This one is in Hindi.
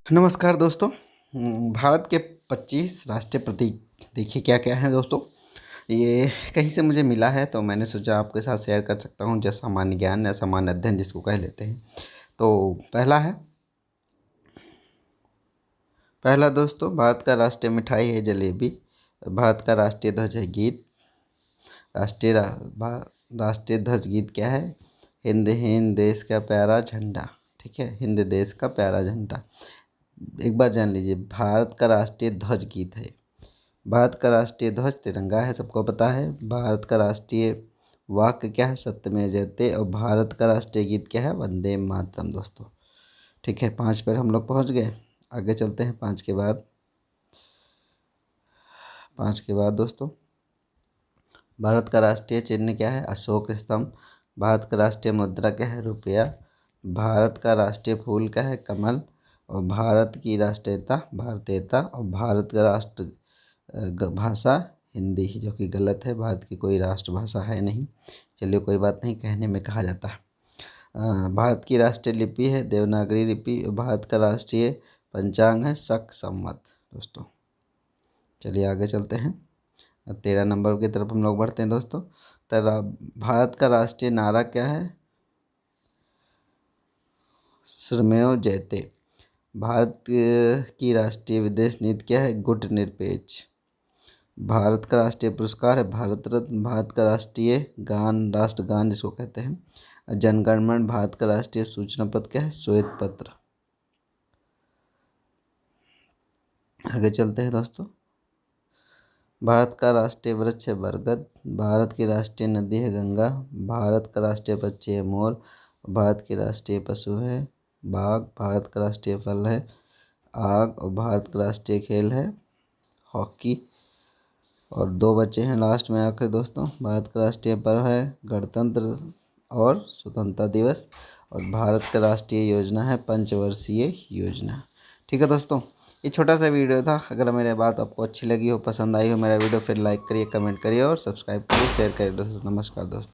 नमस्कार दोस्तों। भारत के 25 राष्ट्रीय प्रतीक देखिए क्या क्या हैं दोस्तों। ये कहीं से मुझे मिला है तो मैंने सोचा आपके साथ शेयर कर सकता हूँ, जैसा सामान्य ज्ञान या सामान्य अध्ययन जिसको कह लेते हैं। तो पहला दोस्तों, भारत का राष्ट्रीय मिठाई है जलेबी। भारत का राष्ट्रीय ध्वज है गीत। राष्ट्रीय राष्ट्रीय ध्वज गीत क्या है? हिंद हिंद देश का प्यारा झंडा। ठीक है, हिंद देश का प्यारा झंडा। एक बार जान लीजिए, भारत का राष्ट्रीय ध्वज गीत है। भारत का राष्ट्रीय ध्वज तिरंगा है, सबको पता है। भारत का राष्ट्रीय वाक्य क्या है? सत्यमेव जयते। और भारत का राष्ट्रीय गीत क्या है? वंदे मातरम दोस्तों। ठीक है, 5 पर हम लोग पहुंच गए। आगे चलते हैं। 5 के बाद दोस्तों, भारत का राष्ट्रीय चिन्ह क्या है? अशोक स्तंभ। भारत का राष्ट्रीय मुद्रा क्या है? रुपया। भारत का राष्ट्रीय फूल क्या है? कमल। और भारत की राष्ट्रीयता भारतीयता। और भारत का राष्ट्र भाषा हिंदी, जो कि गलत है। भारत की कोई राष्ट्रभाषा है नहीं। चलिए कोई बात नहीं, कहने में कहा जाता है। भारत की राष्ट्रीय लिपि है देवनागरी लिपि। भारत का राष्ट्रीय पंचांग है शक संवत दोस्तों। चलिए आगे चलते हैं। 13 नंबर की तरफ हम लोग बढ़ते हैं दोस्तों। तेरा भारत का राष्ट्रीय नारा क्या है? श्रमेव जयते। भारत की राष्ट्रीय विदेश नीति क्या है? गुटनिरपेक्ष। भारत का राष्ट्रीय पुरस्कार है भारत रत्न। भारत का राष्ट्रीय गान, राष्ट्रगान जिसको कहते हैं, जनगण मन। भारत का राष्ट्रीय सूचना पत्र क्या है? श्वेत पत्र। आगे चलते हैं दोस्तों। भारत का राष्ट्रीय वृक्ष है बरगद। भारत की राष्ट्रीय नदी है गंगा। भारत का राष्ट्रीय पक्षी है मोर। भारत की राष्ट्रीय पशु है बाघ। भारत का राष्ट्रीय फल है आग। और भारत का राष्ट्रीय खेल है हॉकी। और 2 बचे हैं लास्ट में आखिर दोस्तों। भारत का राष्ट्रीय पर्व है गणतंत्र और स्वतंत्रता दिवस। और भारत का राष्ट्रीय योजना है पंचवर्षीय योजना। ठीक है दोस्तों, ये छोटा सा वीडियो था। अगर मेरी बात आपको अच्छी लगी हो, पसंद आई हो मेरा वीडियो, फिर लाइक करिए, कमेंट करिए और सब्सक्राइब करिए, शेयर करिए दोस्तों। नमस्कार दोस्तों।